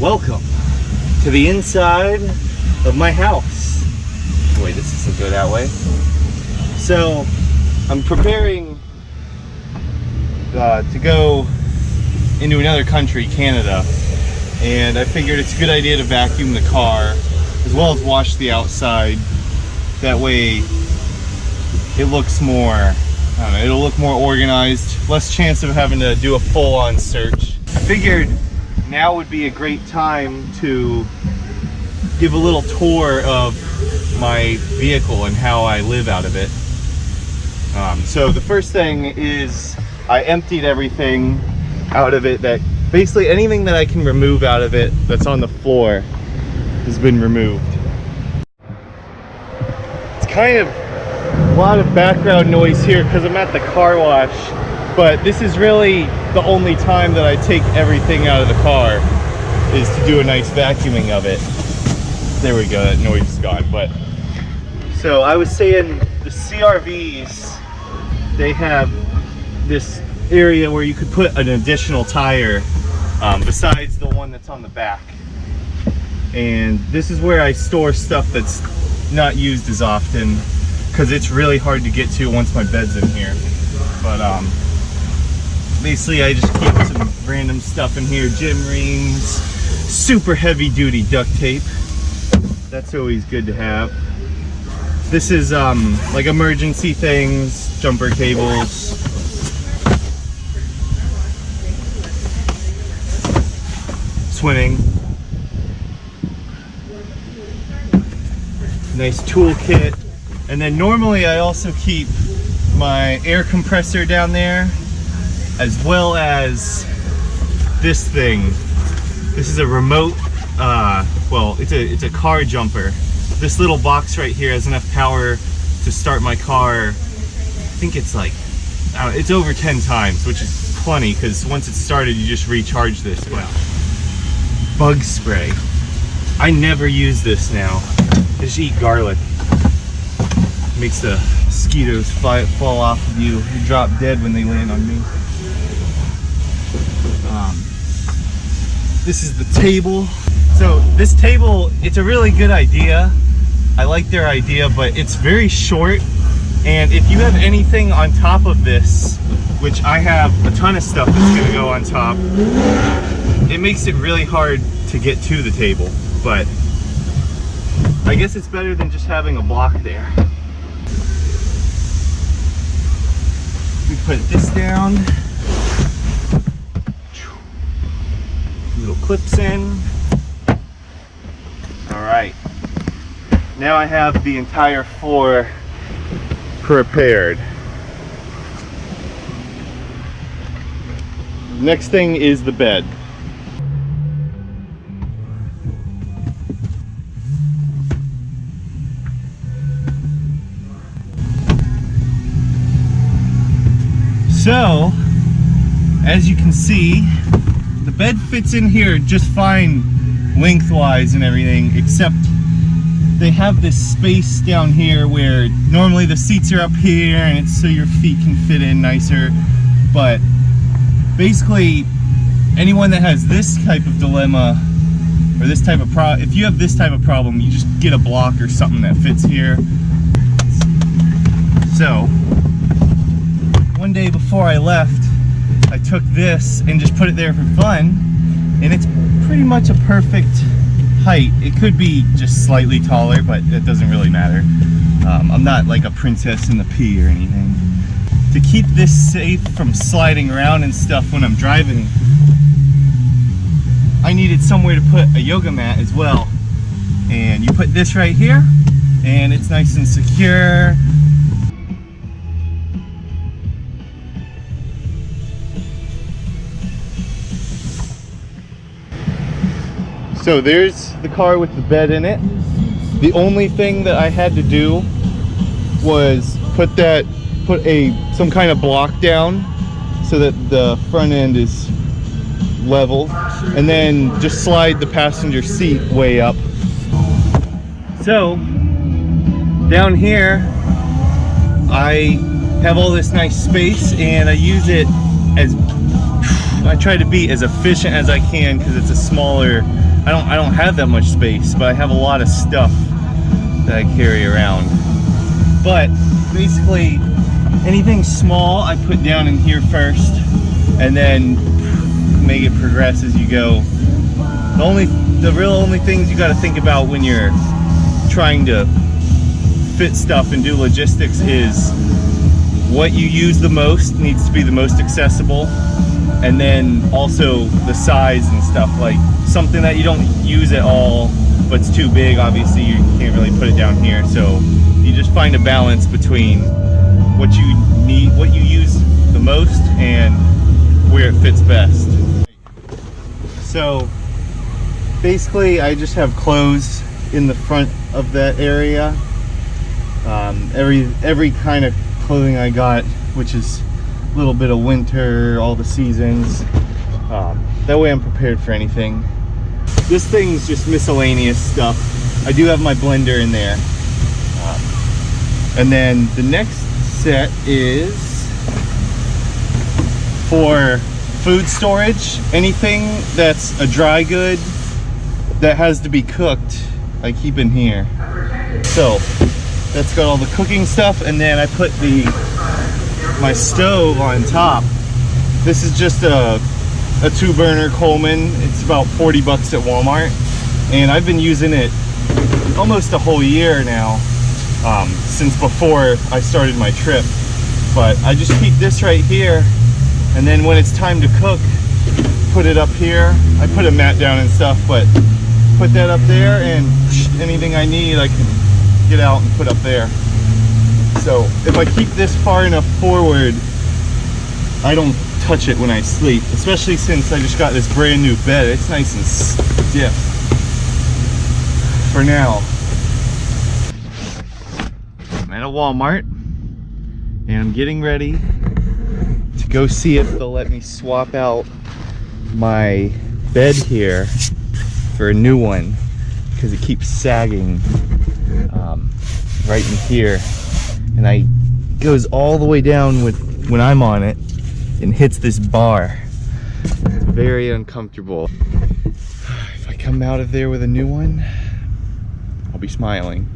Welcome to the inside of my house. Wait, this doesn't go that way. So, I'm preparing to go into another country, Canada, and I figured it's a good idea to vacuum the car as well as wash the outside. That way it looks more, I don't know, it'll look more organized, less chance of having to do a full-on search. I figured now would be a great time to give a little tour of my vehicle and how I live out of it. So the first thing is I emptied everything out of it, that basically anything that I can remove out of it that's on the floor has been removed. It's kind of a lot of background noise here because I'm at the car wash, but this is really the only time that I take everything out of the car, is to do a nice vacuuming of it. There we go, that noise is gone. But so I was saying the CRVs, they have this area where you could put an additional tire besides the one that's on the back, and this is where I store stuff that's not used as often because it's really hard to get to once my bed's in here. But basically I just keep some random stuff in here, gym rings, super heavy duty duct tape, that's always good to have. This is like emergency things, jumper cables, swimming, nice toolkit. And then normally I also keep my air compressor down there, as well as this thing. This is a remote, well, it's a car jumper. This little box right here has enough power to start my car. I think it's like, it's over 10 times, which is plenty because once it's started, you just recharge this. But bug spray. I never use this now. I just eat garlic. Makes the mosquitoes fall off of you. You drop dead when they land on me. This is the table. So this table, it's a really good idea. I like their idea, but it's very short. And if you have anything on top of this, which I have a ton of stuff that's gonna go on top, it makes it really hard to get to the table. But I guess it's better than just having a block there. We put this down, little clips in. All right, now I have the entire floor prepared. Next thing is the bed. So, as you can see, the bed fits in here just fine lengthwise and everything, except they have this space down here where normally the seats are up here and it's so your feet can fit in nicer. But basically, anyone that has this type of dilemma or this type of if you have this type of problem, you just get a block or something that fits here. So one day before I left, I took this and just put it there for fun, and it's pretty much a perfect height. It could be just slightly taller, but that doesn't really matter. I'm not like a princess in the pea or anything. To keep this safe from sliding around and stuff when I'm driving, I needed somewhere to put a yoga mat as well. And you put this right here, and it's nice and secure. So there's the car with the bed in it. The only thing that I had to do was put some kind of block down so that the front end is level, and then just slide the passenger seat way up. So down here I have all this nice space, and I use it as, I try to be as efficient as I can because it's a smaller I don't have that much space, but I have a lot of stuff that I carry around. But basically, anything small I put down in here first, and then make it progress as you go. The real only things you got to think about when you're trying to fit stuff and do logistics is what you use the most needs to be the most accessible, and then also the size and stuff. Like something that you don't use at all but it's too big, obviously you can't really put it down here, so you just find a balance between what you need, what you use the most, and where it fits best. So basically I just have clothes in the front of that area. Every kind of clothing I got, which is a little bit of winter, all the seasons. That way I'm prepared for anything. This thing's just miscellaneous stuff. I do have my blender in there. And then the next set is for food storage. Anything that's a dry good that has to be cooked, I keep in here. So that's got all the cooking stuff, and then I put my stove on top. This is just a 2-burner Coleman. It's about 40 bucks at Walmart, and I've been using it almost a whole year now, since before I started my trip. But I just keep this right here, and then when it's time to cook, put it up here. I put a mat down and stuff, but put that up there, and anything I need I can get out and put up there. So if I keep this far enough forward, I don't touch it when I sleep, especially since I just got this brand new bed. It's nice and stiff for now. I'm at a Walmart and I'm getting ready to go see if they'll let me swap out my bed here for a new one, because it keeps sagging right in here, and it goes all the way down when I'm on it and hits this bar. It's very uncomfortable. If I come out of there with a new one, I'll be smiling.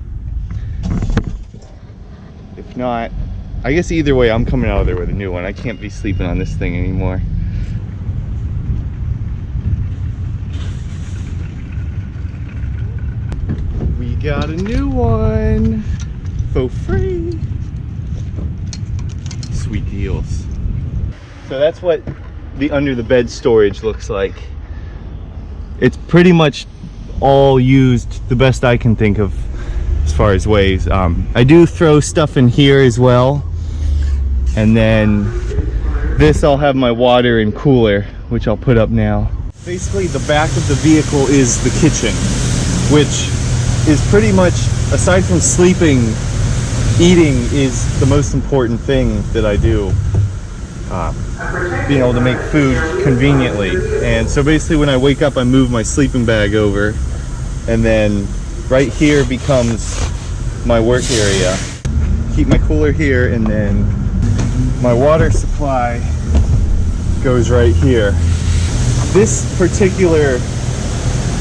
If not, I guess either way I'm coming out of there with a new one. I can't be sleeping on this thing anymore. We got a new one for free. Sweet deals. So that's what the under the bed storage looks like. It's pretty much all used the best I can think of as far as ways. I do throw stuff in here as well, and then this I'll have my water and cooler, which I'll put up now. Basically the back of the vehicle is the kitchen, which is pretty much, aside from sleeping, eating is the most important thing that I do. Being able to make food conveniently. And so basically when I wake up, I move my sleeping bag over, and then right here becomes my work area. Keep my cooler here, and then my water supply goes right here. This particular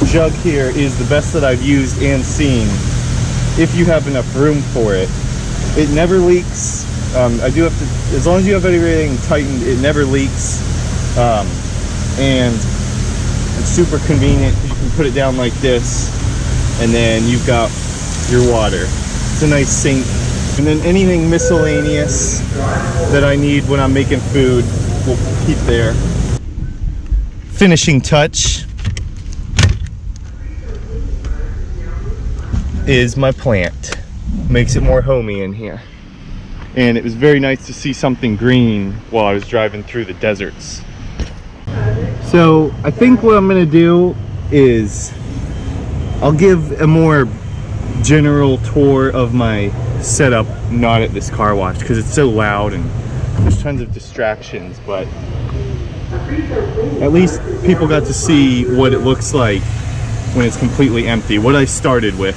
jug here is the best that I've used and seen, if you have enough room for it. It never leaks. I do have to, as long as you have everything tightened, it never leaks. And it's super convenient. You can put it down like this, and then you've got your water. It's a nice sink. And then anything miscellaneous that I need when I'm making food, we'll keep there. Finishing touch is my plant. Makes it more homey in here. And it was very nice to see something green while I was driving through the deserts. So I think what I'm gonna do is I'll give a more general tour of my setup, not at this car wash, because it's so loud and there's tons of distractions, but at least people got to see what it looks like when it's completely empty, what I started with.